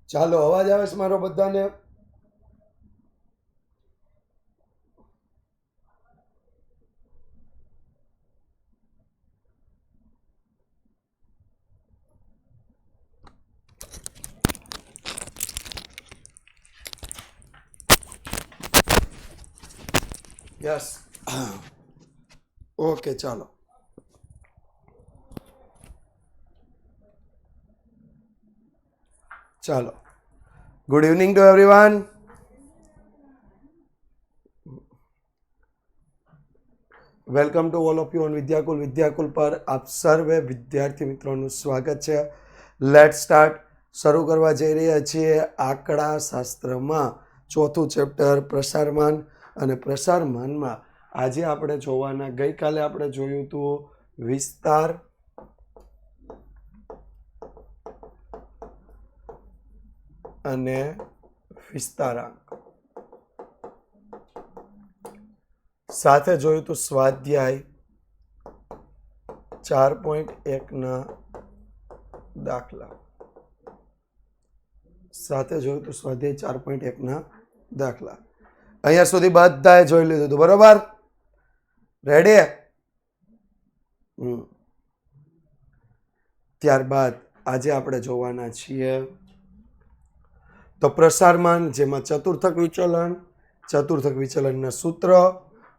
ચાલો, અવાજ આવે છે મારો બધાને? યસ. ઓકે, ચાલો. ચાલો. Good evening to everyone. Welcome to all of you on Vidyakul. Vidyakul પર આપ સર્વે વિદ્યાર્થી મિત્રોનું સ્વાગત છે. Let start. શરૂ કરવા જઈ રહ્યા છીએ આંકડા શાસ્ત્રમાં ચોથું ચેપ્ટર પ્રસારમાન. અને પ્રસારમાનમાં આજે આપણે જોવાના, ગઈકાલે આપણે જોયું હતું વિસ્તાર, અને વિસ્તારાંક. સાથે જોયું હતું સ્વાધ્યાય 4.1 દાખલા. સાથે જોયું હતું સ્વાધ્યાય 4.1 દાખલા. અહીંયા સુધી બધાએ જોઈ લીધું હતું, બરોબર? રેડી? ત્યારબાદ આજે આપણે જોવાના છીએ તો પ્રસારમાન, જેમાં ચતુર્થક વિચલન, ચતુર્થક વિચલનના સૂત્ર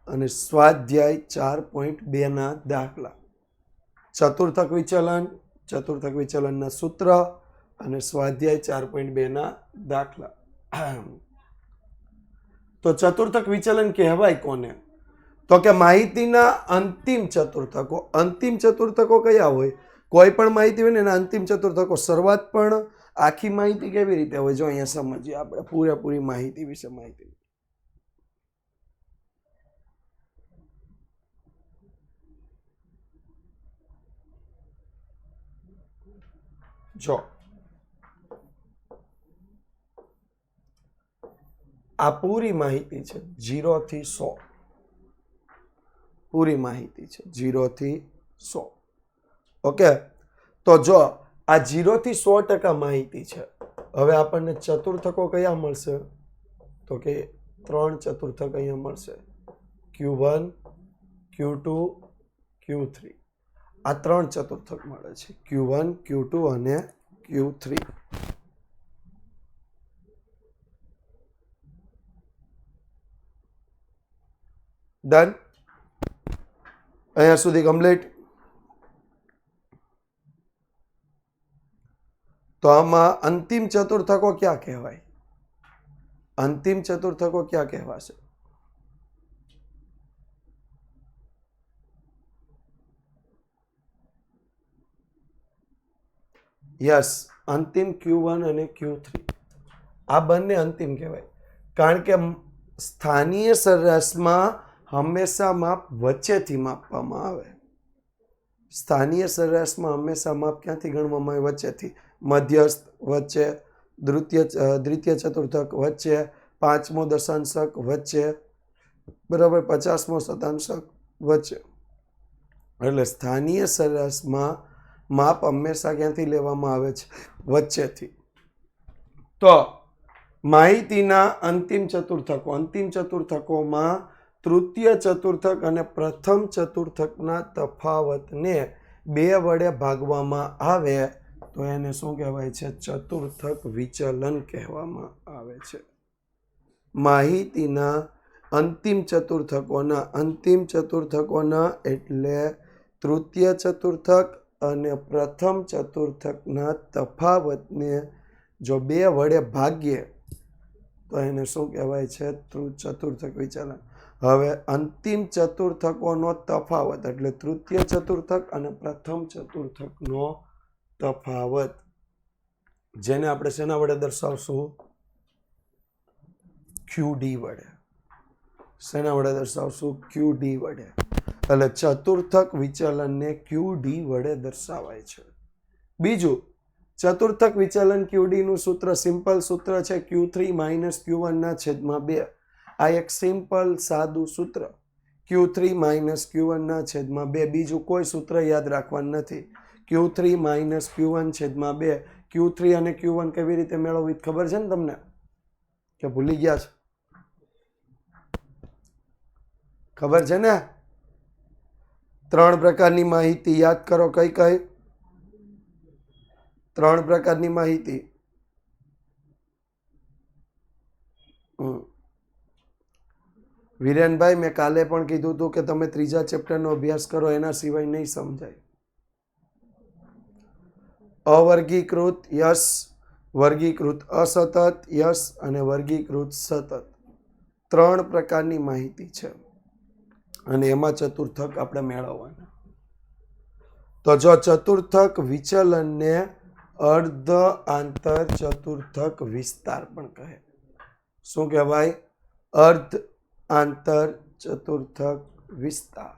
અને સ્વાધ્યાય 4.2 દાખલા. ચતુર્થક વિચલન, ચતુર્થક વિચલનના સૂત્ર અને સ્વાધ્યાય 4.2 દાખલા. તો ચતુર્થક વિચલન કહેવાય કોને? તો કે માહિતીના અંતિમ ચતુર્થકો. અંતિમ ચતુર્થકો કયા હોય? કોઈ પણ માહિતી હોય ને એના અંતિમ ચતુર્થકો. શરૂઆત પણ આખી માહિતી કેવી રીતે હોય? જો અહીંયા સમજીએ આપણે પૂરેપૂરી માહિતી વિશે. માહિતી જો આ પૂરી માહિતી છે 0 થી 100. પૂરી માહિતી છે 0 થી 100. ઓકે, તો જો આ 0 થી 100% માહિતી છે. હવે આપણને ચતુર્થકો કયા મળશે? તો કે 3 ચતુર્થક અહીંયા મળશે. Q1, Q2, Q3. આ 3 ચતુર્થક મળે છે. Q1, Q2 અને Q3. ડન? અહીંયા સુધી કમ્પ્લીટ. તો આમાં અંતિમ ચતુર્થકો ક્યાં કહેવાય? અંતિમ ચતુર્થકો ક્યાં કહેવાશે? યસ, અંતિમ Q1 અને Q3. આ બંને અંતિમ કહેવાય. કારણ કે સ્થાનીય સરેરાશમાં હંમેશા માપ વચ્ચેથી માપવામાં આવે. સ્થાનીય સરેરાશમાં હંમેશા માપ ક્યાંથી ગણવામાં આવે? વચ્ચેથી. મધ્યસ્થ વચ્ચે, દ્વિતીય ચતુર્થક વચ્ચે, પાંચમો દશાંશક વચ્ચે, બરાબર, 50મો શતાંશક વચ્ચે. એટલે સ્થાનીય સરેરાશમાં માપ હંમેશા ક્યાંથી લેવામાં આવે છે? વચ્ચેથી. તો માહિતીના અંતિમ ચતુર્થકો. અંતિમ ચતુર્થકોમાં તૃતીય ચતુર્થક અને પ્રથમ ચતુર્થકના તફાવતને 2 વડે ભાગવામાં આવે તો એને શું કહેવાય છે? ચતુર્થક વિચલન કહેવામાં આવે છે. માહિતીના અંતિમ ચતુર્થકોના એટલે તૃતીય ચતુર્થક અને પ્રથમ ચતુર્થકના તફાવતને જો 2 વડે ભાગીએ તો એને શું કહેવાય છે? ચતુર્થક વિચલન. હવે અંતિમ ચતુર્થકોનો તફાવત એટલે તૃતીય ચતુર્થક અને પ્રથમ ચતુર્થકનો તફાવત, જેને આપણે શેના વડે દર્શાવશું? QD વડે. શેના વડે દર્શાવશું? QD વડે. એટલે ચતુર્થક વિચલનને QD વડે દર્શાવાય છે. બીજું, ચતુર્થક વિચલન QD નું સૂત્ર સિમ્પલ સૂત્ર છે Q3 - Q1/2. આ એક સિમ્પલ સાદું સૂત્ર. Q3 - Q1/2. બીજું કોઈ સૂત્ર યાદ રાખવાનું નથી. Q3 - Q1/2 Q3 અને Q1 કેવી રીતે મેળવવી ખબર છે ને તમને કે ભૂલી ગયા છે? ખબર છે ને? 3 પ્રકારની માહિતી યાદ કરો. કઈ કઈ 3 પ્રકારની માહિતી? વિરેનભાઈ, મેં કાલે પણ કીધું હતું કે તમે 3જા ચેપ્ટરનો અભ્યાસ કરો, એના સિવાય નહીં સમજાય. અવર્ગીકૃત યસ, વર્ગીકૃત અસતત યસ અને વર્ગીકૃત સતત 3 પ્રકારની માહિતી છે અને એમાં ચતુર્થક આપણે મેળવવાના. તો જો ચતુર્થક વિચલનને અર્ધ આંતર ચતુર્થક વિસ્તાર પણ કહે. શું કહેવાય? અર્ધ આંતર ચતુર્થક વિસ્તાર.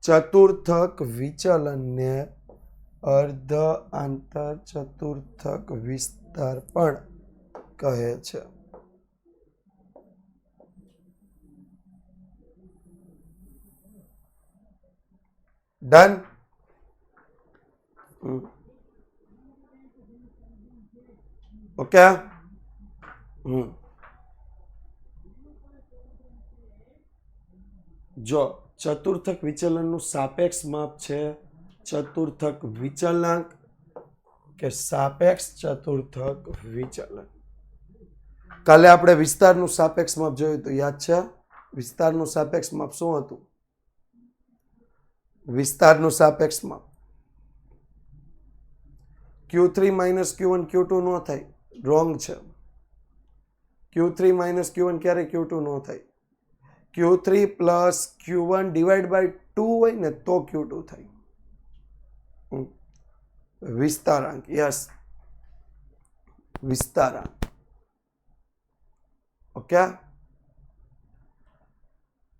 ચતુર્થક વિચલનને અર્ધ આંતર ચતુર્થક વિસ્તાર પણ કહે છે. ડન? ઓકે. જો ચતુર્થક વિચલનનું સાપેક્ષ માપ છે ચતુર્થક વિચલનાંક કે સાપેક્ષ ચતુર્થક વિચલન. કાલે આપણે વિસ્તારનું સાપેક્ષ માપ જોયું હતું, યાદ છે? વિસ્તારનું સાપેક્ષ માપ શું હતું? વિસ્તારનું સાપેક્ષ માપ Q3 માઇનસ Q1 Q2 નો થાય, રોંગ છે. Q3 માઇનસ Q1 ક્યારે Q2 નો થાય? Q3 plus Q1 divide by 2 હોય ને તો Q2 થાય. વિસ્તારાંક, યસ, વિસ્તારાંક. ઓકે.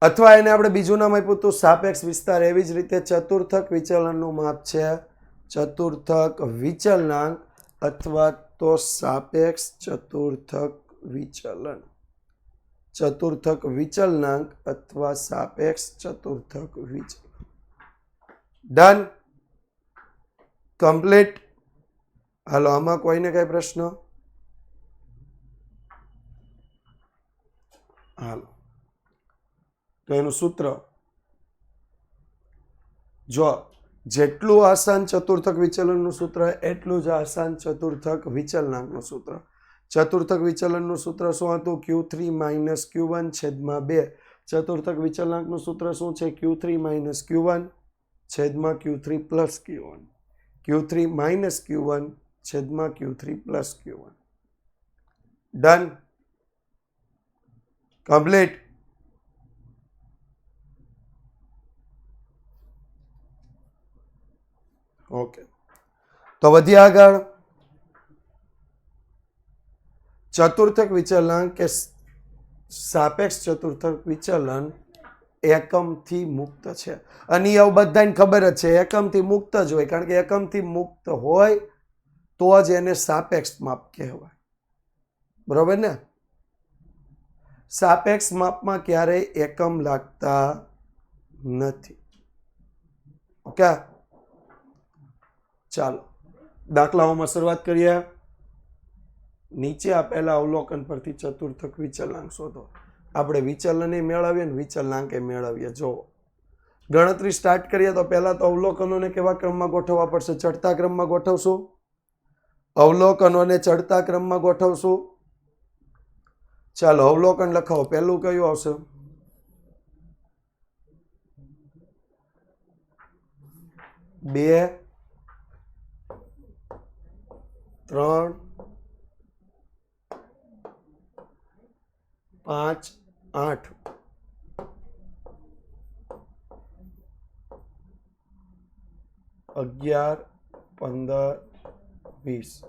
અથવા એને આપણે બીજું નામ આપ્યું હતું સાપેક્ષ વિસ્તાર. એવી જ રીતે ચતુર્થક વિચલનનું માપ છે ચતુર્થક વિચલનાંક અથવા તો સાપેક્ષ ચતુર્થક વિચલન. ચતુર્થક વિચલનાંક અથવા સાપેક્ષ ચતુર્થક વિચલન. ડન? કમ્પ્લીટ? હાલો, આમાં કોઈને કઈ પ્રશ્ન? હાલો, તો એનું સૂત્ર જો જેટલું આસાન ચતુર્થક વિચલનનું સૂત્ર એટલું જ આસાન ચતુર્થક વિચલનાંકનું સૂત્ર. ચતુર્થક વિચલનનું સૂત્ર શું હતું? Q3 માઇનસ Q1 છેદમાં 2. ચતુર્થક વિચલનાંકનું સૂત્ર શું છે? Q3 માઇનસ Q1 છેદમાં Q3 plus Q1. Q3 minus Q1 છેદમાં Q3 plus Q1. Done? Complete? Okay, તો વધીએ આગળ. ચતુર્થક વિચલનાંક કે સાપેક્ષ ચતુર્થક વિચલન એકમથી મુક્ત છે. અને એ બધાને ખબર જ છે, એકમથી મુક્ત જ હોય, કારણ કે એકમથી મુક્ત હોય તો જ એને સાપેક્ષ માપ કહેવાય. બરોબર ને? સાપેક્ષ માપમાં ક્યારેય એકમ લાગતા નથી. ઓકે, ચાલો દાખલાઓમાં શરૂઆત કરીએ. નીચે આપેલા અવલોકન પરથી ચતુર્થક વિચલનાંક શોધો. આપણે વિચલને મેળવીએ ને વિચલનાંકે મેળવીએ. જો ગણતરી સ્ટાર્ટ કરીએ તો પહેલા તો અવલોકનોને કેવા ક્રમમાં ગોઠવવા પડશે? ચડતા ક્રમમાં ગોઠવશું. અવલોકનોને ચડતા ક્રમમાં ગોઠવશું. ચાલો અવલોકન લખાવો. પહેલું કયું આવશે? 2, 3, 5, 8. 11, 15, 20.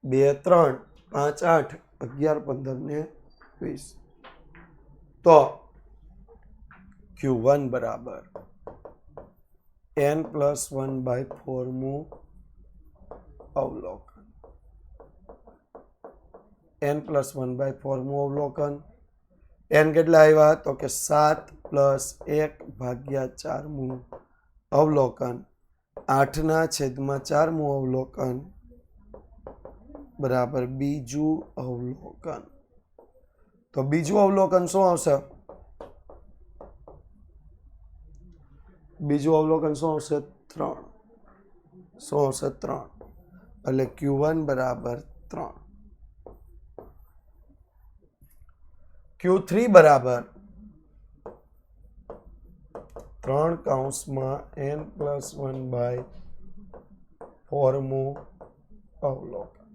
2, 3, 5, 8, 11, 15 ને 20. તો Q1 બરાબર n+1/4 મું અવલોકન. n+1/4 મું અવલોકન. n કેટલા આવ્યા? તો કે 7 + 1/4 મું અવલોકન. 8/4મું અવલોકન બરાબર બીજું અવલોકન. તો બીજું અવલોકન શું આવશે? બીજું અવલોકન શું આવશે? 3. શું આવશે? 3. એટલે Q1 બરાબર 3. Q3 બરાબર 3/n+1/4મું અવલોકન.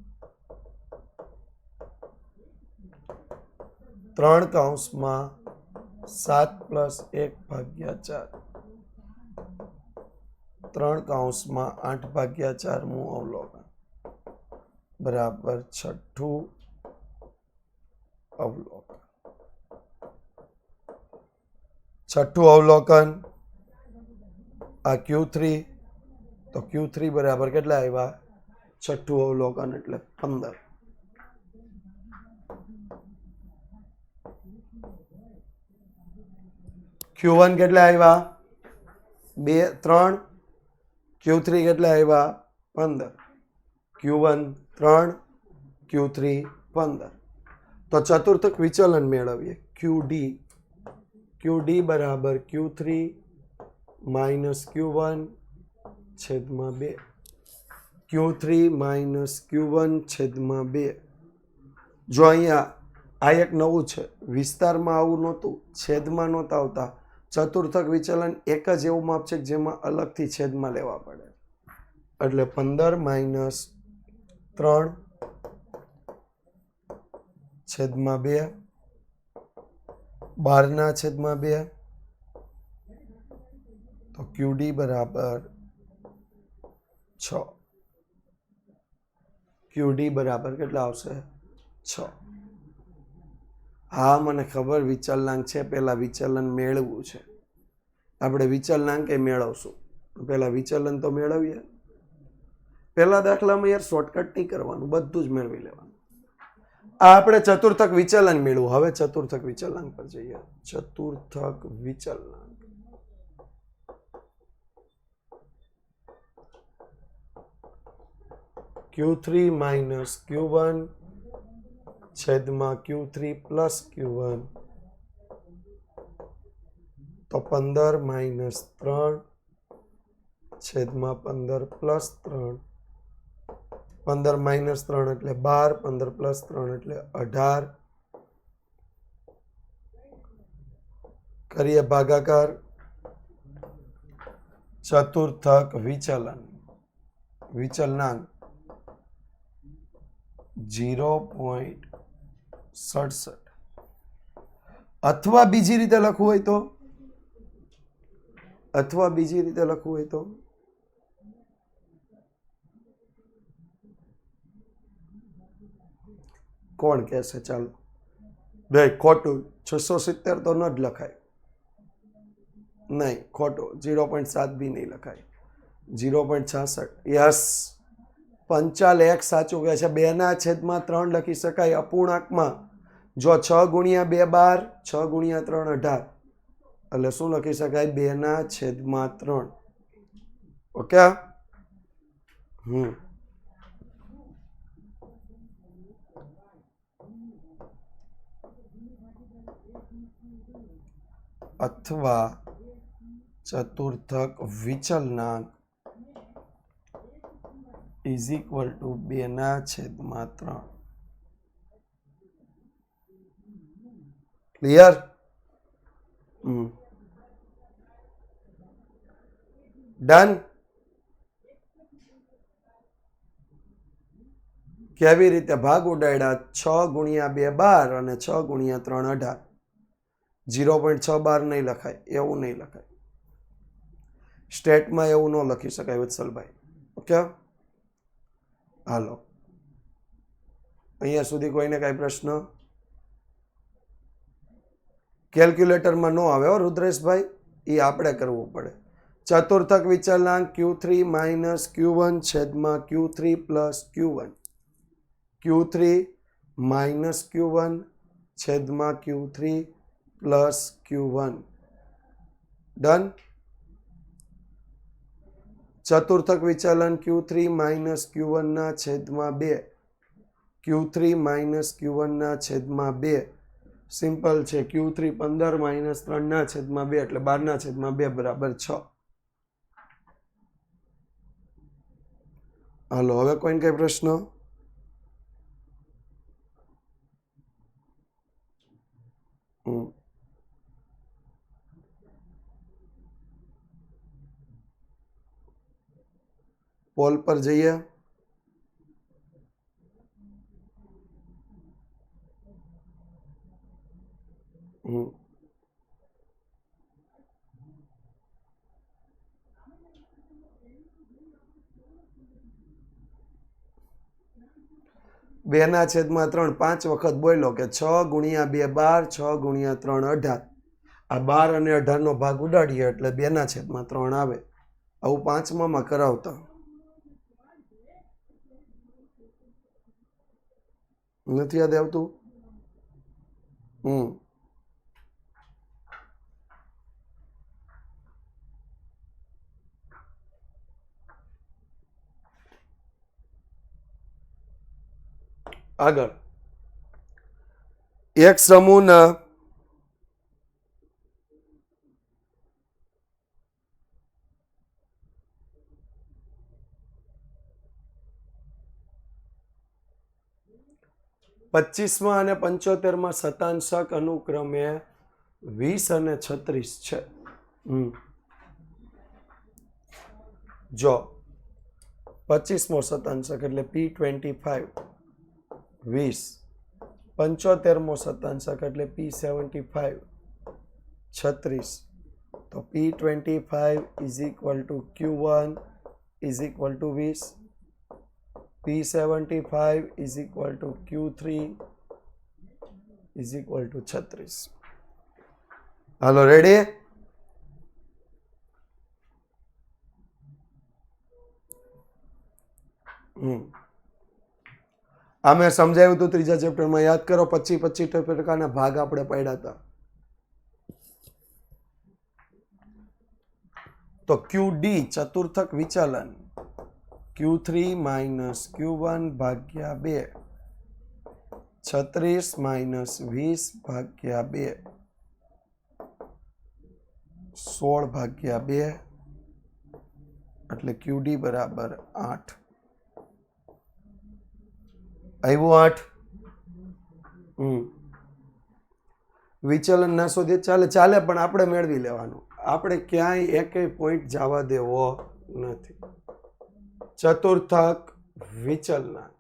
3/7+1/4 3/8/4મું અવલોકન બરાબર 6ઠું અવલોકન. 6ઠું અવલોકન આ Q3. તો Q3 બરાબર કેટલા આવ્યા? 6ઠું અવલોકન એટલે 15. Q1 કેટલા આવ્યા? 2 3. Q3 કેટલા આવ્યા? 15. Q1 3, Q3 15. તો ચતુર્થક વિચલન મેળવીએ. QD બરાબર Q3 માઇનસ Q1 છેદમાં 2. Q3 માઇનસ Q1 છેદમાં 2. જો અહીંયા આ એક નવું છે, વિસ્તારમાં આવું નહોતું, છેદમાં નહોતા આવતા. ચતુર્થક વિચલન એક જ એવું માપ છે જેમાં અલગથી છેદમાં લેવા પડે. એટલે 15 - 3 છેદમાં 2 12/2. તો QD બરાબર 6. QD બરાબર કેટલા આવશે? 6. હા, મને ખબર વિચલનાંક છે, પહેલા વિચલન મેળવવું છે. આપણે વિચલનાંક એ મેળવશું. પહેલા વિચલન તો મેળવીએ. પહેલા દાખલામાં યાર શોર્ટકટ નહીં કરવાનું, બધું જ મેળવી લેવાનું. આ આપણે ચતુર્થક વિચલન મેળવું. હવે ચતુર્થક વિચલનાંક પર જઈએ. ચતુર્થક વિચલનાંક Q3 માઇનસ Q1 છેદમાં Q3 પ્લસ Q1. તો 15 - 3 છેદમાં 15 પ્લસ 3. 15 - 3 એટલે 12, 15 પ્લસ 3 એટલે 18. કરીએ ભાગાકાર. ચતુર્થક વિચલનાંક 0.67. અથવા બીજી રીતે લખવું હોય તો કોણ કહેશે? ચાલો ભાઈ, ખોટું. 670 તો ન જ લખાય. નહીં, ખોટું. 0.7 બી નહીં લખાય. 0.66. યસ, પંચાલ એક સાચું કહે છે. 2/3 લખી શકાય અપૂર્ણાંકમાં. જો 6 × 2 12, 6 × 3 18. એટલે શું લખી શકાય? 2/3. ઓકે. અથવા ચતુર્થક વિચલનાંક is equal to 2/3. Clear? Done. કેવી રીતે ભાગ ઉડાડ્યા? 6 × 2 12 અને 6 × 3 18. 0.612 નહીં લખાય, એવું નહીં લખાય. સ્ટેટમાં એવું ન લખી શકાય વત્સલભાઈ. ઓકે, હાલો. અહીંયા સુધી કોઈને કાંઈ પ્રશ્ન? કેલ્ક્યુલેટરમાં ન આવે હો રુદ્રેશભાઈ, એ આપણે કરવું પડે. ચતુર્થક વિચલનાંક Q3 માઇનસ Q1 છેદમાં Q3 plus Q1. Q3 minus Q1 છેદમાં Q3 પ્લસ Q1. ડન. ચતુર્થક વિચલન Q3 માઇનસ Q1 ના છેદમાં 2 Q3 માઇનસ Q1 ના છેદમાં 2 સિમ્પલ છે. Q3 15 માઇનસ 3 ના છેદમાં 2 એટલે 12 ના છેદમાં 2 બરાબર 6. હાલો હવે કોઈને કઈ પ્રશ્ન? પોલ પર જઈએ. બે ના છેદમાં 3 5 વખત બોલ્યો કે 6 ગુણ્યા 2 12, 6 ગુણ્યા 3 18. આ 12 અને 18 નો ભાગ ઉડાડીએ એટલે 2 ના છેદમાં 3 આવે. આવું 5માં કરાવતા નથી યાદ આવતું? આગળ એક સમૂહના પચીસમાં અને 75માં શતાંશક અનુક્રમે 20 અને 36 છે. જો 25મો શતાંશક એટલે P25 20, 75મો શતાંશક એટલે P75 36, તો P25 is equal two Q1 is equal two 20, P75 is equal to Q3 is equal to 36. Hello ready? આ મેં સમજાવ્યું હતું ત્રીજા ચેપ્ટરમાં, યાદ કરો. 25% ભાગ આપણે પાડ્યા હતા. તો QD ચતુર્થક વિચલન Q3 માઇનસ Q1 ભાગ્યા 2, 36 માઇનસ 20 ભાગ્યા 2, 16 ભાગ્યા 2 એટલે QD બરાબર 8. આવ્યું 8? વિચલન ના શોધીએ ચાલે પણ આપણે મેળવી લેવાનું. આપણે ક્યાંય એકેય પોઈન્ટ જવા દેવો નથી. ચતુર્થક વિચલનાંક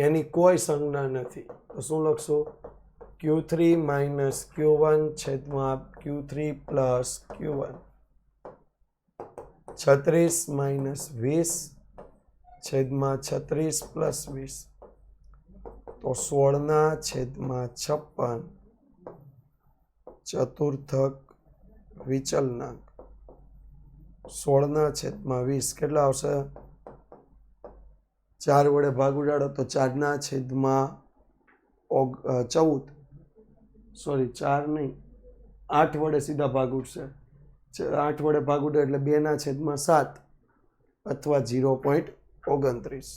એની કોઈ સંજ્ઞા નથી. તો શું લખશું? Q3 માઇનસ Q1 છેદમાં Q3 પ્લસ Q1, 36 માઇનસ 20 છેદમાં 36 પ્લસ 20, તો 16 ના છેદમાં 56 ચતુર્થક વિચલનાંક 16 ના છેદમાં 20 કેટલા આવશે? 4 વડે ભાગ ઉડાડો તો 4 ના છેદમાં 14, સોરી 4 નહીં 8 વડે સીધા ભાગ ઉડશે. 8 વડે ભાગ ઉડે એટલે 2 ના છેદમાં 7 અથવા 0.29.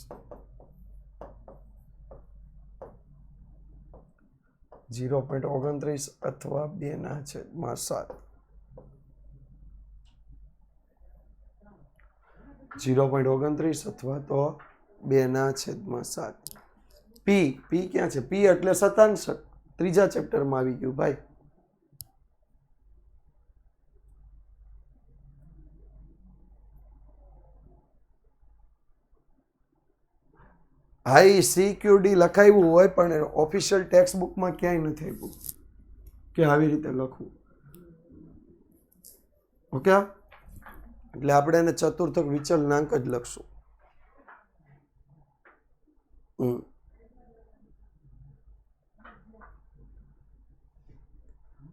0.29 અથવા 2 ના છેદમાં 7. 0.29 અથવા તો 2 ના છેદમાં 7. P ક્યાં છે? P એટલે શતાંશક. ત્રીજા ચેપ્ટરમાં આવી ગયું ભાઈ. હા, CQD લખાયું હોય પણ ઓફિશિયલ ટેક્સ્ટ બુકમાં ક્યાંય નથી આપ્યું કે આવી રીતે લખવું. ઓકે, એટલે આપણે એને ચતુર્થક વિચલનાંક જ લખશું.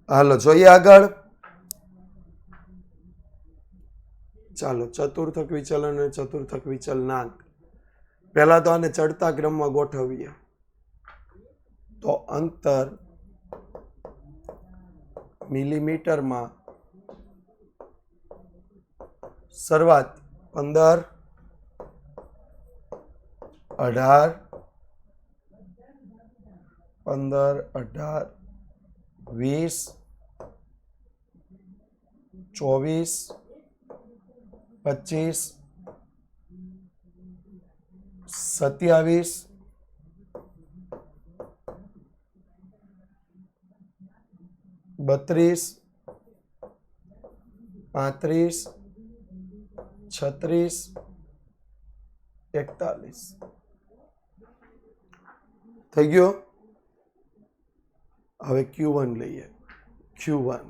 હાલો જોઈએ આગળ. ચાલો ચતુર્થક વિચલન અને ચતુર્થક વિચલનાંક. પહેલા તો આને ચડતા ક્રમમાં ગોઠવીએ. તો અંતર મિલીમીટરમાં, શરૂઆત 15, 18, 15, 18, 20, 24, 25, 27, 32, 35, 36, 41 થઈ ગયો. હવે Q1 લઈએ. Q1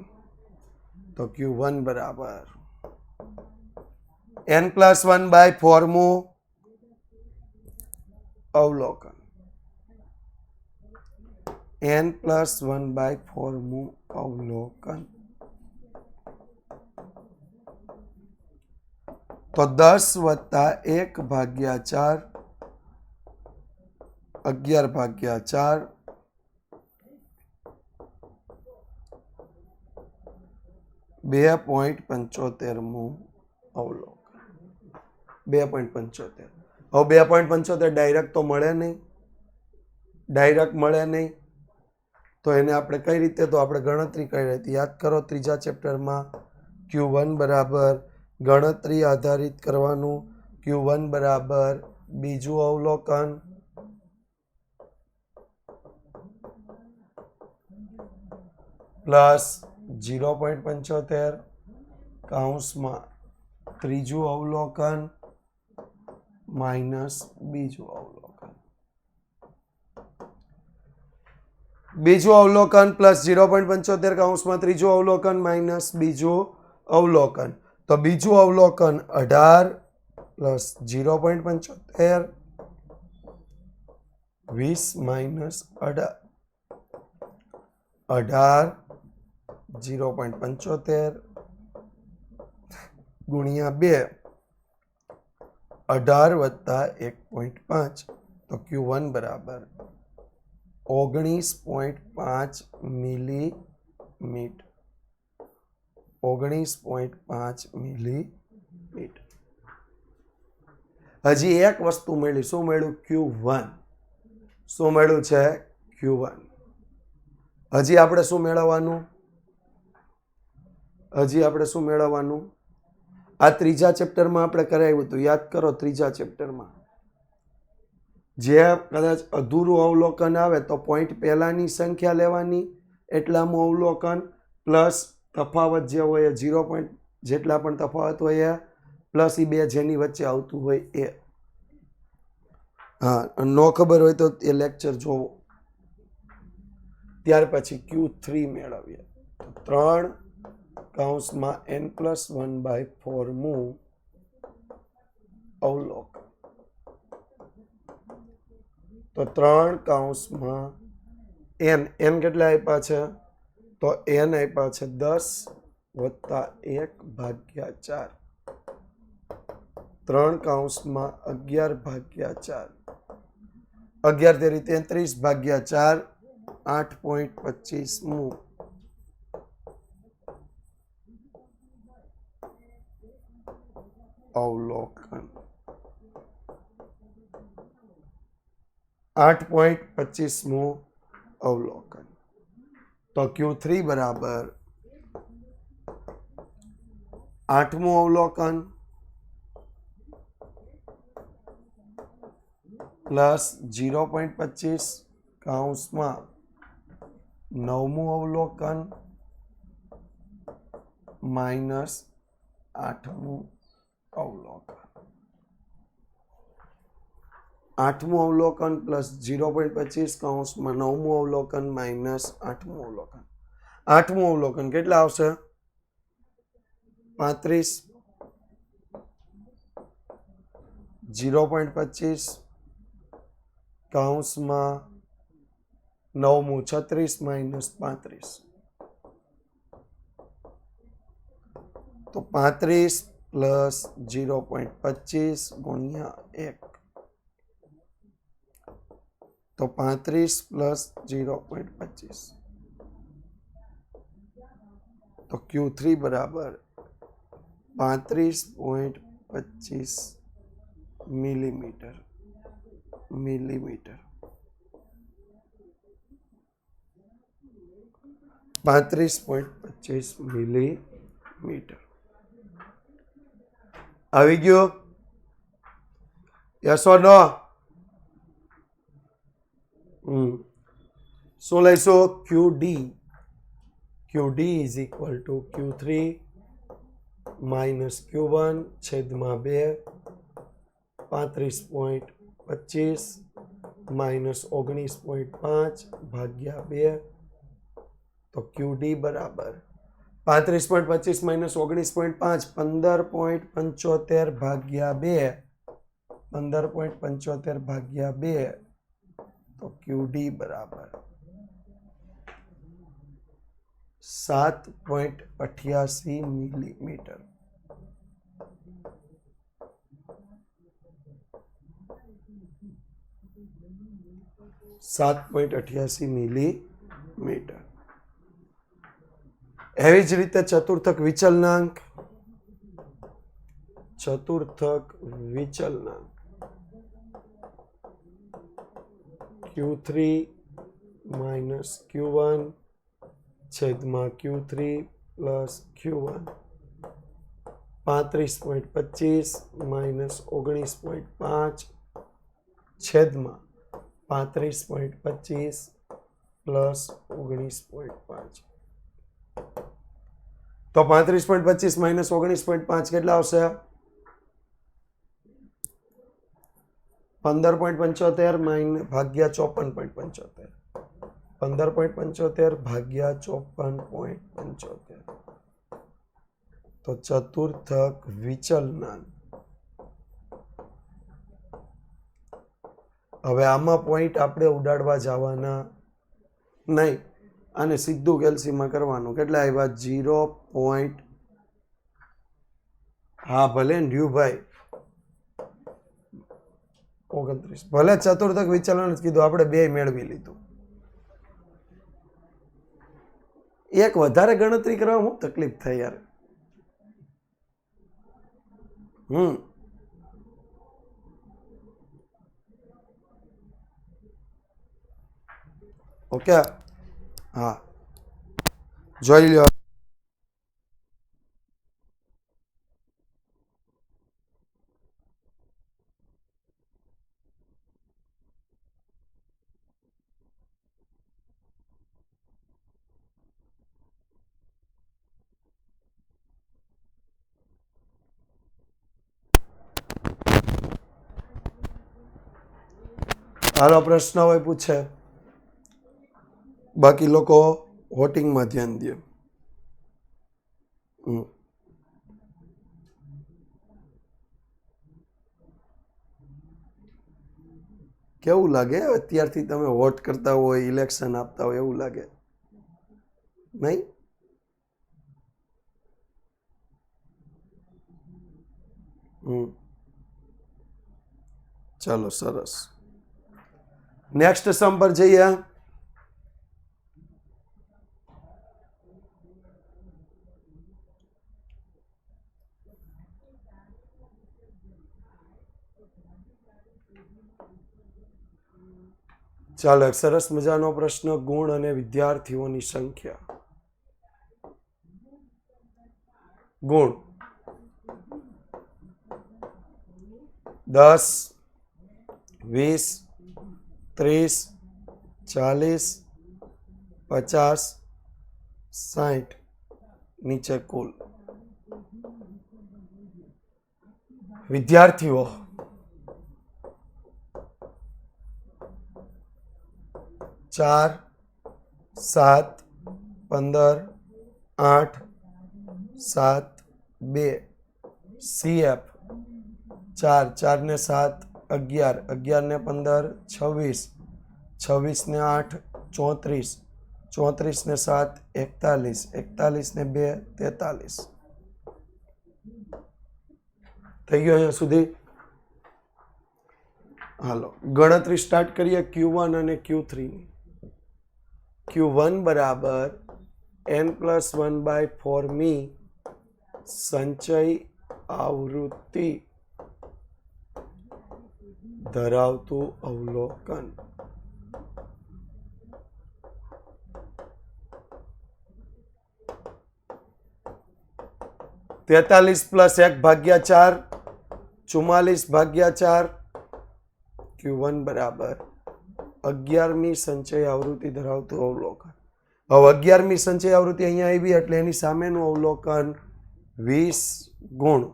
તો Q1 બરાબર n+1/4 મુ અવલોકન, n+1/4 મુ અવલોકન. તો 10 + 1/4 11/4 2.75 મુ અવલોકન. 2.75. હવે 2.75 ડાયરેક્ટ તો મળે નહીં. તો એને આપણે કઈ રીતે, તો આપણે ગણતરી કરી હતી. યાદ કરો, ત્રીજા ચેપ્ટરમાં Q1 બરાબર ગણતરી આધારિત કરવાનું. Q1 બરાબર બીજું અવલોકન પ્લસ 0.75 કૌંસમાં ત્રીજું અવલોકન માઇનસ બીજું અવલોકન. બીજું અવલોકન પ્લસ 0.75 કૌંસમાં ત્રીજું અવલોકન માઇનસ બીજું અવલોકન. તો બીજું અવલોકન 18 પ્લસ 0.75 20 માઇનસ 18 0.75 ગુણ્યા 2 18 વત્તા 1.5 તો Q1 બરાબર 19.5 મિલીમીટર. 19.5 મિલીમીટર. હજી એક વસ્તુ મળી. શું મળ્યું? Q1. શું મળ્યું છે? Q1. હજી આપણે શું મેળવવાનું? આ ત્રીજા ચેપ્ટરમાં આપણે કરાવ્યું હતું. યાદ કરો, ત્રીજા ચેપ્ટરમાં જે કદાચ અધૂરું અવલોકન આવે તો પોઈન્ટ પહેલાની સંખ્યા લેવાની, એટલામું અવલોકન પ્લસ તફાવત જે હોય 0 પોઈન્ટ જેટલા પણ તફાવત હોય પ્લસ એ બે જેની વચ્ચે આવતું હોય એ. હા, ન ખબર હોય તો એ લેક્ચર જોવો. ત્યાર પછી Q3 મેળવીએ. 3 કૌંસમાં n+1/4 મુ અવલોકન. તો 3 કૌંસમાં n કેટલા આપ્યા છે? તો n આપ્યા છે 10 વત્તા 1/4. 3 કૌંસમાં 11/4. 11 તેરી 33/4 8.25 મુ અવલોકન. 8.25 મુ અવલોકન. તો Q3 બરાબર 8મું અવલોકન પ્લસ 0.25 કૌંસમાં 9મું અવલોકન માઇનસ 8મું અવલોકન. 8મું અવલોકન પ્લસ 0.25 કૌંસમાં 9મું અવલોકન માઇનસ 8મું અવલોકન. 8મું અવલોકન કેટલા આવશે? 35. 0.25 કૌંસમાં 9મું 36 માઇનસ 35. તો 35 પ્લસ 0.25 ગુણ્યા 1. તો 35 પ્લસ 0.25. તો Q3 બરાબર 35.25 25 મિલીમીટર 35.25 મિલીમીટર આવી ગયો યસ ઓર નો શું લઈશું QD is equal two Q3 minus Q1 છેદમાં 2 35.25 માઇનસ 19.5 ભાગ્યા 2 તો QD બરાબર 35.25 માઇનસ 19.5 15.75 ભાગ્યા 2 15.75 ભાગ્યા 2 તો QD બરાબર 7.88 મિલીમીટર મિલીમીટર એવી જ રીતે ચતુર્થક વિચલનાંક Q3 માઇનસ Q1 છેદમાં Q3 પ્લસ Q1 35.25 માઇનસ 19.5 છેદમાં 35.25 પ્લસ 19.5 તો 35.25 માઇનસ 19.5 કેટલા આવશે 15.75 ભાગ્યા 54.75 15.75 ભાગ્યા 54.75 તો ચતુર્થક વિચલનાંક હવે આમાં પોઈન્ટ આપણે ઉડાડવા જવાના નહીં અને સીધું કેલ્સીમાં કરવાનું કેટલા આવ્યા 0. હા ભલે ડ્યુભાઈ 29 ભલે ચતુર્થક વિચલન જ કીધું આપણે બે મેળવી લીધું એક વધારે ગણતરી કરવા હું તકલીફ થઈ યાર ઓકે હા જોઈ લો હાલો પ્રશ્ન હોય પૂછે બાકી લોકો વોટિંગમાં ધ્યાન દે કેવું લાગે અત્યારથી તમે વોટ કરતા હોય ઇલેક્શન આપતા હોય એવું લાગે નહીં ચાલો સરસ નેક્સ્ટ સમ પર જઈએ ચાલો એક સરસ મજાનો પ્રશ્ન ગુણ અને વિદ્યાર્થીઓની સંખ્યા ગુણ 10 20 30 40 50 60 નીચે કુલ વિદ્યાર્થીઓ 4 7 15 8 7 2 CF 4 4 ને 7 11 11 ને 15 26 26 ને 8 34 34 ને 7 41 41 ને 2 43 થઈ ગયો અહીંયા સુધી હાલો ગણતરી સ્ટાર્ટ કરીએ Q1 અને Q3 ની Q1 બરાબર n+1/4 મી સંચય આવૃત્તિ ધરાવતું અવલોકન. તેતાલીસ પ્લસ 1/4 44/4 Q1 બરાબર 11મી સંચય આવૃત્તિ ધરાવતું અવલોકન. હવે 11મી સંચય આવૃત્તિ અહીંયા આવી એટલે એની સામેનું અવલોકન 20 ગુણ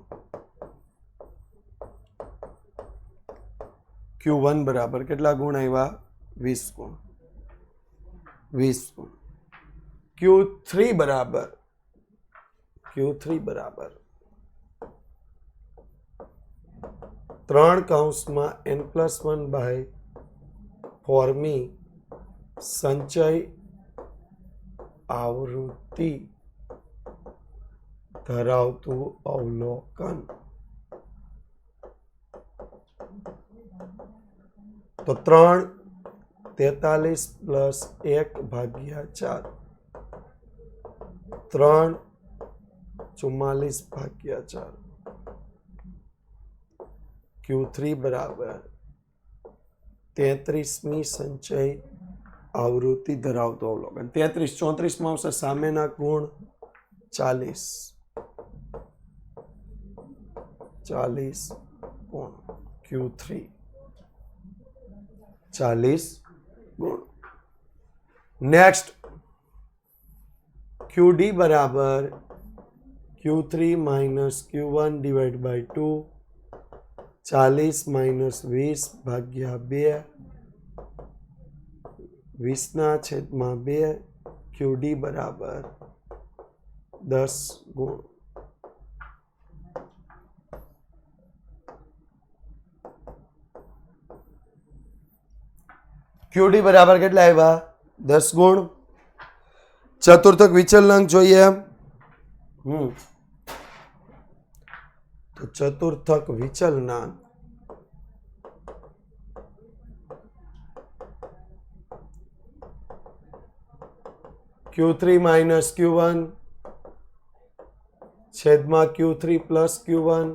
Q1 બરાબર કેટલા ગુણ આવ્યા? 20 ગુણ. 20 ગુણ. Q3 બરાબર n+1/4મી સંચય આવૃત્તિ ધરાવતું અવલોકન. તો 3 43 પ્લસ 1/4 3 44/4 Q3 બરાબર 33મી સંચય આવૃત્તિ ધરાવતો અવલોકન. 33 34માં આવશે સામેના ગુણ 40 ગુણ Q3 40 ગુણ. નેક્સ્ટ QD બરાબર Q3 minus Q1 divided by 2 40 minus 20/2 20/2 QD બરાબર 10 ગુણ. QD બરાબર કેટલા આવ્યા? 10 ગુણ. ચતુર્થક વિચલનાંક જોઈએ. તો ચતુર્થક વિચલનાંક Q3 minus Q1 છેદમાં Q3 plus Q1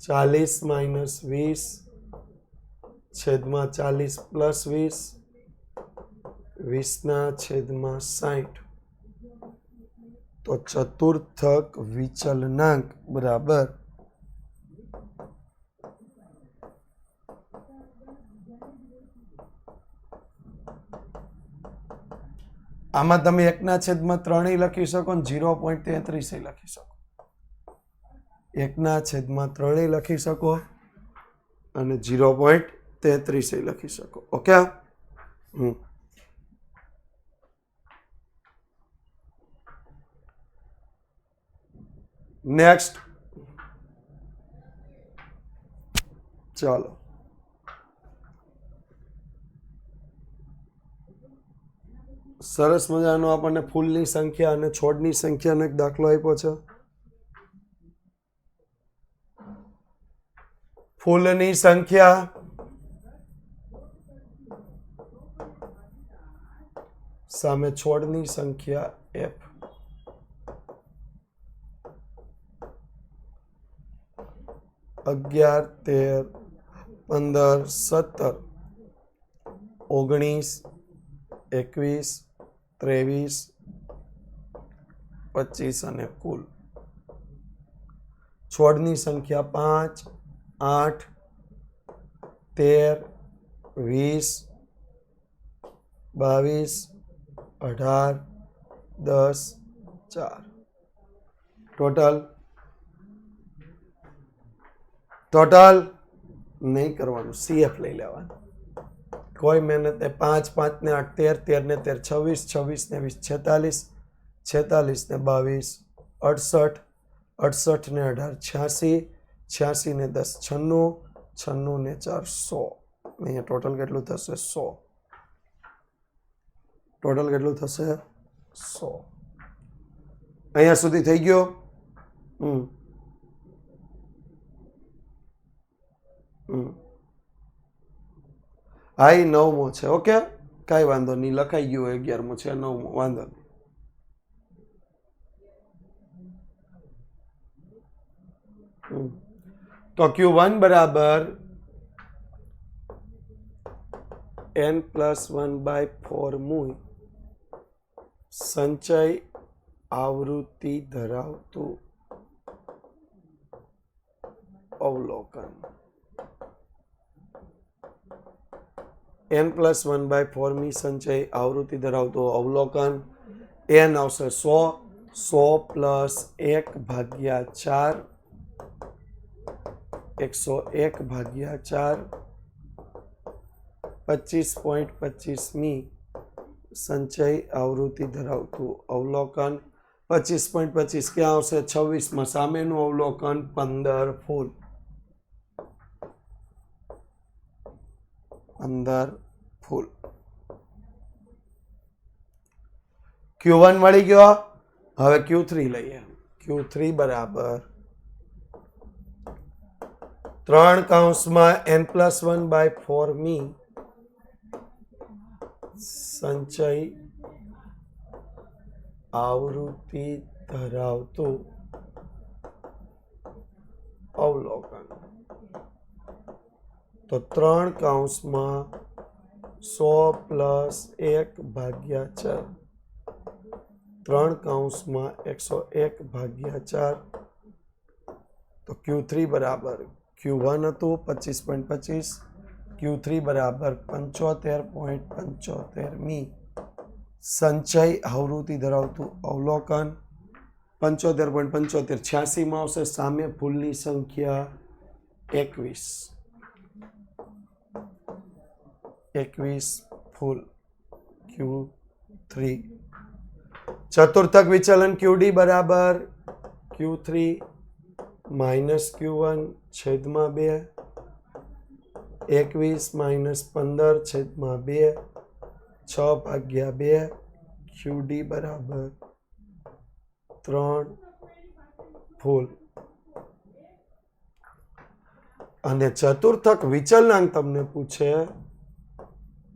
40 minus 20 છેદમાં 40 plus 20 20/60. તો ચતુર્થક વિચલનાંક બરાબર આમાં તમે 1/3 લખી શકો ને 0.33 લખી શકો. 1/3 લખી શકો અને 0.33 લખી શકો. ઓકે. નેક્સ્ટ ચાલો સરસ મજાનો આપણને ફૂલની સંખ્યા અને છોડની સંખ્યાનો એક દાખલો આપ્યો છે. ફૂલની સંખ્યા સામે છોડની સંખ્યા F. અગિયાર 13 15 17 19 21 23 25 અને કુલ છોડની સંખ્યા 5 8 13 20 22 18 10 4 ટોટલ નહીં કરવાનું, CF લઈ લેવાનું. કોઈ મહેનત નહીં. 5 5 ને 8 13 13 ને 13 26 26 ને 20 46 46 ને 22 68 68 ને 18 86 86 ને 10 96 96 ને 4 100. અહીંયા ટોટલ કેટલું થશે? 100. ટોટલ કેટલું થશે? 100. અહીંયા સુધી થઈ ગયો. હા એ 9મો છે. ઓકે, કાંઈ વાંધો નહીં, લખાઈ ગયું. 11મો છે, 9મો વાંધો નહીં. તો Q1 બરાબર n+1/4 મૂળ સંચય આવૃત્તિ ધરાવતું અવલોકન. n+1/4 મી સંચય આવૃત્તિ ધરાવતું અવલોકન. n આવશે 100+1/4 101/4 25.25મી સંચય આવૃત્તિ ધરાવતું અવલોકન. 25.25 ક્યાં આવશે? 26માં. સામેનું અવલોકન 15 ફૂલ. 15 ફૂલ. Q1 મળી ગયો. હવે Q3 લઈએ. Q3 બરાબર 3 n+1/4 મી સંચય આવૃત્તિ ધરાવતું અવલોકન. તો 3 + 100+1/4 3 / 101/4. તો Q3 બરાબર Q1 હતું 25.25, Q3 બરાબર 75.75 મી સંચય આવૃત્તિ ધરાવતું અવલોકન. 75.75 86માં આવશે. સામે ફૂલની સંખ્યા 21. 21 ફૂલ. Q3. ચતુર્થક વિચલન QD બરાબર Q3 - Q1 છેદમાં 2 21 - 15 છેદમાં 2 6/2 QD બરાબર 3 ફૂલ. અને ચતુર્થક વિચલનાંક તમને પૂછે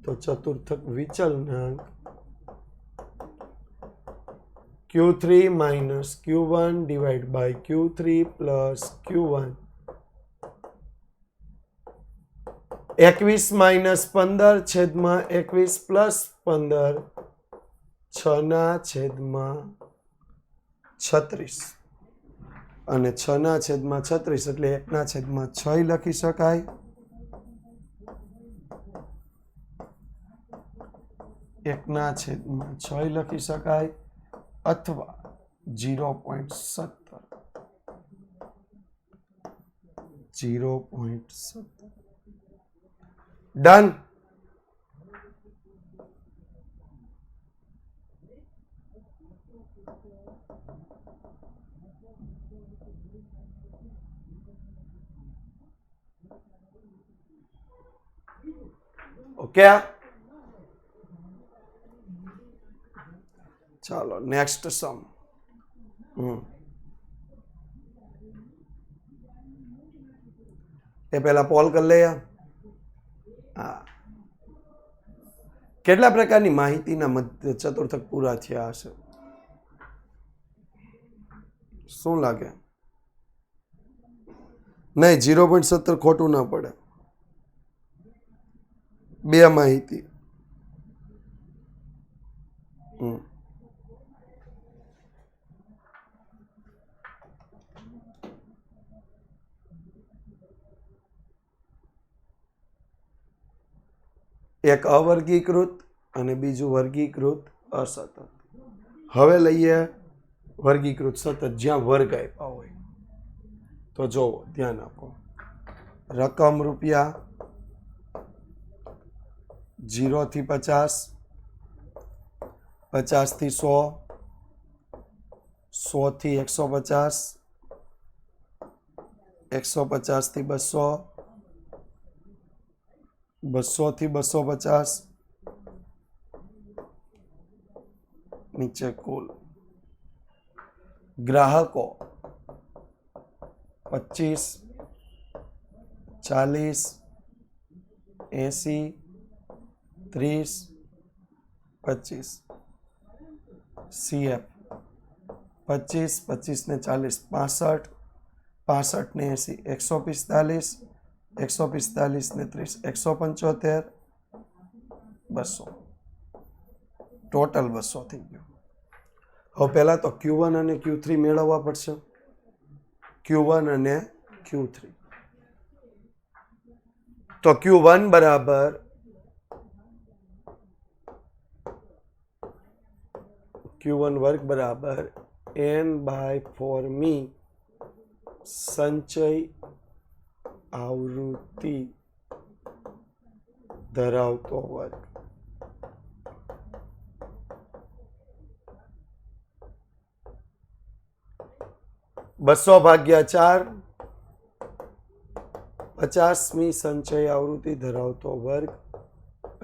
તો ચતુર્થક વિચલનાંક Q3 - Q1 / Q3 + Q1 21 - 15 છેદમાં 21 + 15 6/36 અને 6/36 એટલે 1/6 લખી શકાય. 1/6 લખી શકાય અથવા 0.17 ડન. ઓકે, ચાલો નેક્સ્ટ સમ. એ પહેલા પોલ કરી લઈએ. હા, કેટલા પ્રકારની માહિતીના મધ્ય ચતુર્થક પૂરા થયા હશે? શું લાગે? નહીં, 0.17 ખોટું ના પડે. 2 માહિતી. એક અવર્ગીકૃત અને બીજું વર્ગીકૃત અસતત. હવે લઈએ વર્ગીકૃત સતત, જ્યાં વર્ગ આપ્યા હોય. તો જોવો, ધ્યાન આપો. રકમ રૂપિયા 0 થી 50, 50 થી 100, 100 થી 150, 150 થી 200, 200 થી 250, નીચે કુલ. ગ્રાહકો 25, 40, 80, 30, 25. CF 25, 25 ને 40 65, 65 ને 80 145 145 ને 30 175 200 ટોટલ 200 થઈ ગયું. હવે પહેલા તો Q1 અને Q3 મેળવવા પડશે. Q1 અને Q3 તો Q1 બરાબર Q1 વર્ગ બરાબર n/4 મી સંચય આવૃત્તિ ધરાવતો વર્ગ. બસો ભાગ્યા 4 50મી સંચય આવૃત્તિ ધરાવતો વર્ગ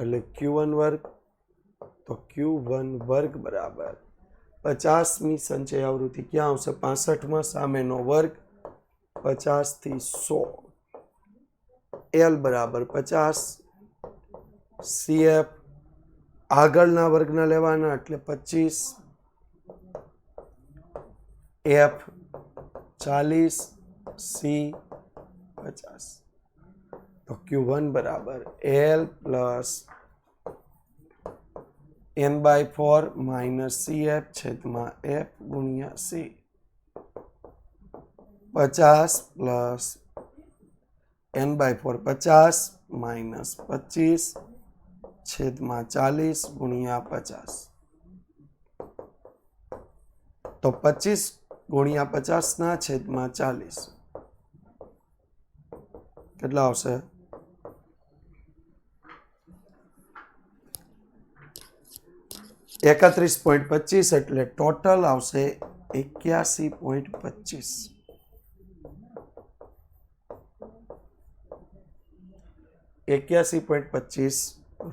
એટલે Q1 વર્ગ. તો Q1 વર્ગ બરાબર 50મી સંચય આવૃત્તિ ક્યાં આવશે? 65માં સામેનો વર્ગ 50 થી 100 L બરાબર 50 CF આગળના વર્ગના લેવાના એટલે 25 F 40 C 50. તો Q1 બરાબર L plus n/4 minus CF છેદમાં F ગુણ્યા C 50 પ્લસ n/4 50 માઇનસ 25 છેદમાં 40 ગુણ્યા 50. તો 25 ગુણ્યા 50 ના છેદમાં 40 કેટલા આવશે? 31.25 એટલે ટોટલ આવશે 81.25. 81.25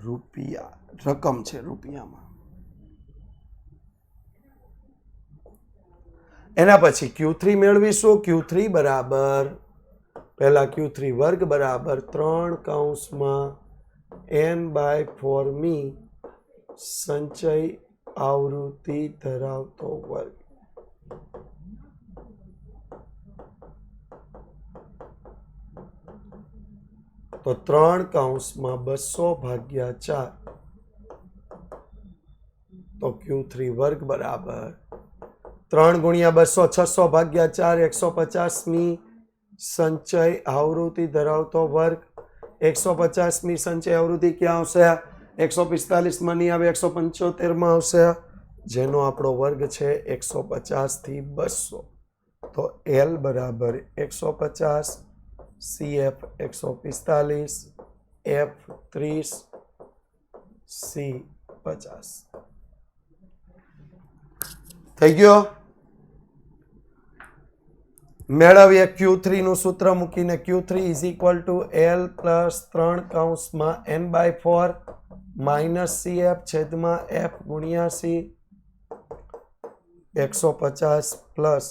રૂપિયા રકમ છે રૂપિયામાં. એના પછી Q3 મેળવીશું. Q3 બરાબર પહેલા Q3 વર્ગ બરાબર 3 કૌંસમાં n/4 મી સંચય આવૃત્તિ ધરાવતો વર્ગ. તો 3 કૌંસમાં 200 ભાગ્યા 4 તો Q3 વર્ગ બરાબર 3 ગુણ્યા 200 600 ભાગ્યા 4 150મી સંચય આવૃત્તિ ધરાવતો વર્ગ. 150મી સંચય આવૃત્તિ ક્યાં આવશે? 145માં નહીં આવે, 175માં આવશે, જેનો આપણો વર્ગ છે 150 થી 200. તો L બરાબર 150 CF 145 F 30 C 50 થઈ ગયો. મેળવીએ Q3 નું સૂત્ર મૂકીને. Q3 is equal two L plus 3 કૌંસમાં n/4 માઇનસ CF છેદમાં F ગુણ્યા C 150 પ્લસ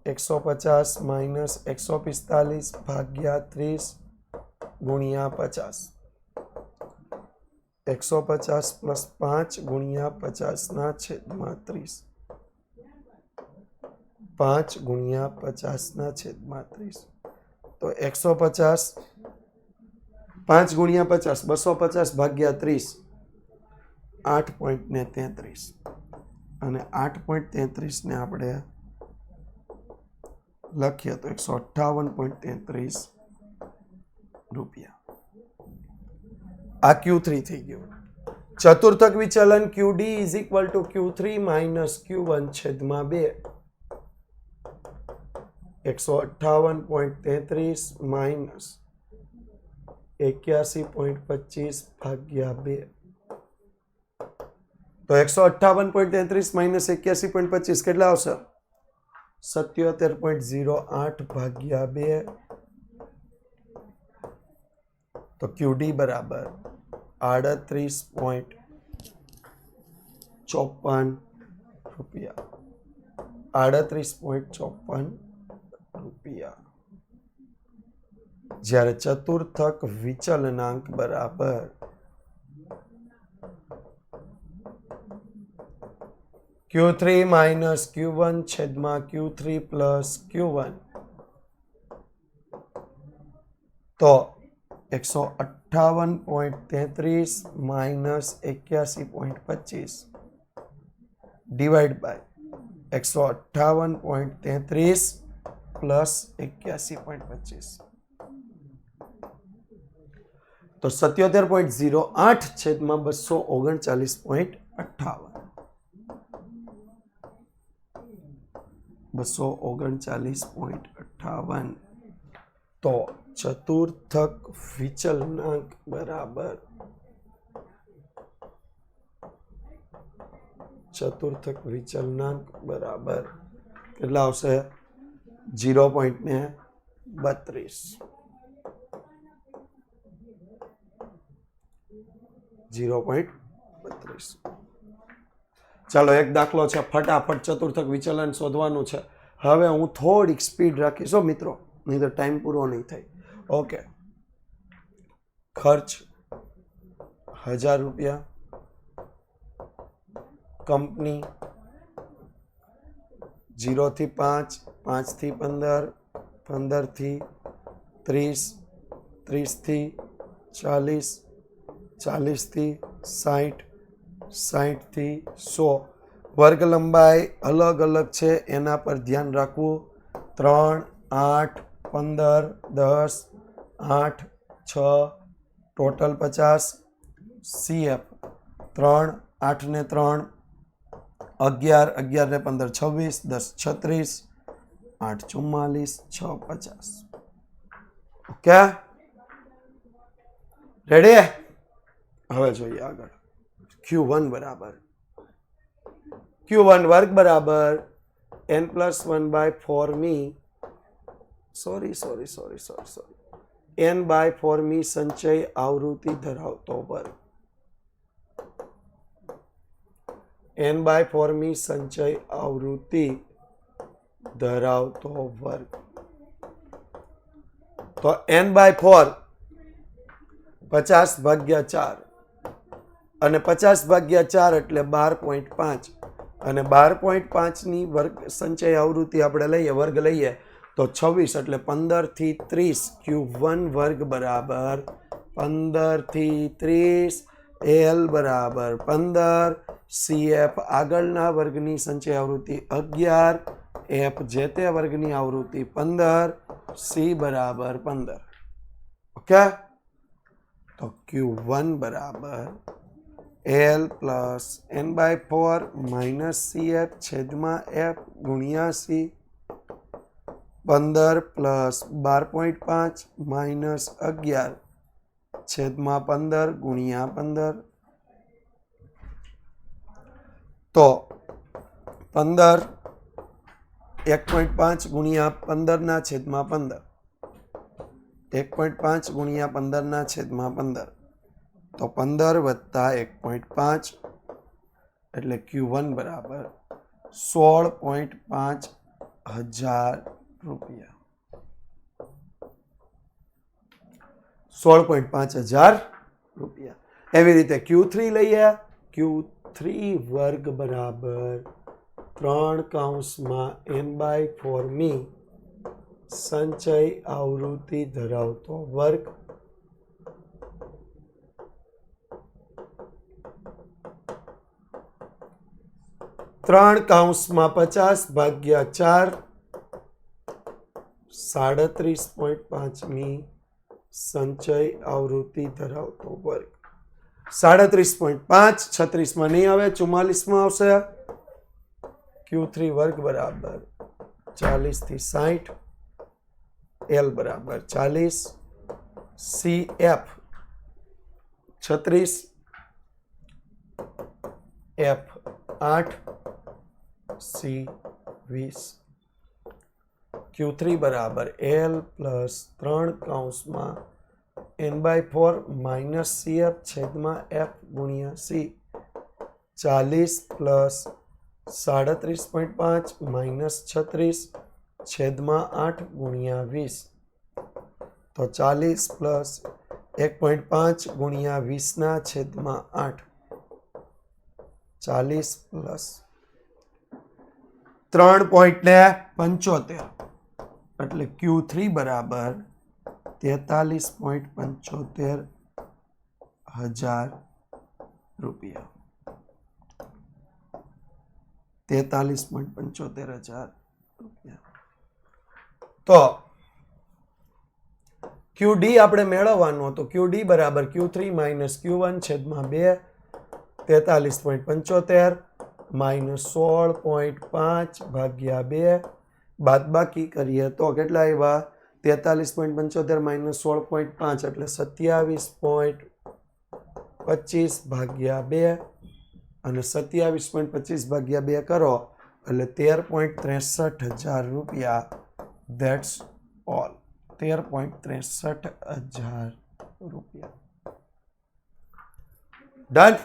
150 માઇનસ 145 ભાગ્યા 30 ગુણ્યા 50. 150 પ્લસ 5 ગુણ્યા 50 ના છેદમાં 30. 5 ગુણ્યા 50 ના છેદમાં 30. તો 150 5 ગુણ્યા 50 250 ભાગ્યા 30 8.33 અને 8.33 ને આપણે લખીએ તો 158.33 રૂપિયા. આ Q3 થઈ ગયું. ચતુર્થક વિચલન QD is equal two Q3 minus Q1 છેદમાં 2. 158.33 માઇનસ 81.25 ભાગ્યા 2. તો 158.33 માઇનસ 81.25 કેટલા આવશે? 77.08 ભાગ્યા 2. તો QD બરાબર 38.54 રૂપિયા. 38.54 રૂપિયા. જ્યારે ચતુર્થક વિચલનાંક બરાબર Q3 માઇનસ Q1 છેદમાં Q3 પ્લસ Q1 તો 158.33 માઇનસ 81.25 ડિવાઈડ બાય 158.33 પ્લસ 81.25 તો 77.08 છેદમાં 239.58 239.58 તો ચતુર્થક વિચલનાંક બરાબર કેટલા આવશે 0.32 ચાલો એક દાખલો છે, ફટાફટ ચતુર્થક વિચલન શોધવાનું છે. હવે હું થોડીક સ્પીડ રાખીશ મિત્રો, નહીં તો ટાઈમ પૂરો નહીં થાય. ઓકે, ખર્ચ 1000 રૂપિયા, કંપની 0 થી 5, 5 થી 15, 15 થી 30, 30 થી 40, 40 થી 60, 60 થી 100. વર્ગ લંબાઈ અલગ અલગ છે એના પર ધ્યાન રાખવું. 3, 8, 15, 10, 8, 6, ટોટલ 50. CF 3, 8 ને 3, 11, 11 ને 15, 26, 10, 36, 8, 44, 6, 50. Okay, ready? હવે જોઈએ આગળ. Q1 બરાબર Q1 વર્ગ બરાબર n+1/4 મી n/4 મી સંચય આવૃત્તિ ધરાવતો વર્ગ. n/4 મી સંચય આવૃત્તિ ધરાવતો વર્ગ. તો n/4 50/4 અને 50/4 એટલે 12.5 અને 12.5 ની વર્ગ સંચય આવૃત્તિ આપણે લઈએ, વર્ગ લઈએ તો 26 એટલે 15 થી 30 Q1 વર્ગ બરાબર 15 થી 30 L બરાબર 15 CF આગળના વર્ગની સંચય આવૃત્તિ 11 F જે તે વર્ગની આવૃત્તિ 15 C બરાબર 15. ઓકે, તો Q1 બરાબર L plus n/4 minus CF છેદમાં F ગુણ્યા C 15 પ્લસ 12.5 માઇનસ 11 છેદમાં 15 ગુણ્યા 15 તો 15 1.5 ગુણ્યા 15 ના છેદમાં 15 1.5 ગુણ્યા 15 ના છેદમાં 15 તો 15 વત્તા 1.5 એટલે Q1 બરાબર 16.5 હજાર રૂપિયા. 16.5 હજાર રૂપિયા. એવી રીતે Q3 લઈએ. Q3 વર્ગ બરાબર 3 n/4 મી સંચય આવૃત્તિ ધરાવતો વર્ગ. ત્રણ 50/4 37.5 મી સંચય આવૃત્તિ ધરાવતો વર્ગ. 37.5 36 નહીં આવે, 44 આવશે. Q3 વર્ગ બરાબર 40 થી 60 L બરાબર 40 CF 36 F 8 C 20. Q3 બરાબર L plus 3 n/4 minus CF છેદમાં F ગુણ્યા C 40 પ્લસ 37.5 માઇનસ 36 છેદમાં 8 ગુણ્યા 20 તો 40 પ્લસ 1.5 ગુણ્યા 20 ના છેદમાં 8 40 પ્લસ 3.75 એટલે Q3 બરાબર 43.75,000 રૂપિયા. 43.75,000 રૂપિયા. તો QD આપણે મેળવવાનો તો QD બરાબર Q3 માઇનસ Q1 છેદમાં 2 43.75 માઇનસ 16.5 ભાગ્યા 2 બાદબાકી કરીએ તો કેટલા આવ્યા 43.75 માઇનસ 16.5 એટલે 27.25 ભાગ્યા 2 અને 27.25 ભાગ્યા 2 કરો એટલે 13.63,000 રૂપિયા. That's all. 13.63,000 રૂપિયા. ડન.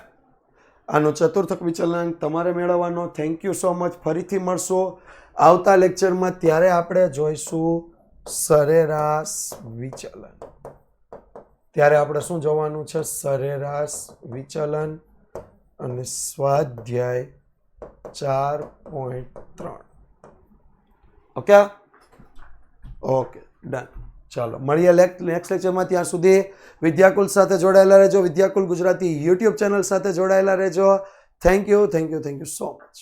આનો ચતુર્થક વિચલનાંક તમારે મેળવવાનો. Thank you so much. ફરીથી મળશો આવતા લેક્ચરમાં. ત્યારે આપણે જોઈશું સરેરાશ વિચલન. ત્યારે આપણે શું જોવાનું છે? સરેરાશ વિચલન અને સ્વાધ્યાય 4.3. Okay okay done. ચાલો મળીએ નેક્સ્ટ લેક્ચરમાં. ત્યાં સુધી વિદ્યાકુલ સાથે જોડાયેલા રહેજો. વિદ્યાકુલ ગુજરાતી યુટ્યુબ ચેનલ સાથે જોડાયેલા રહેજો. Thank you so much.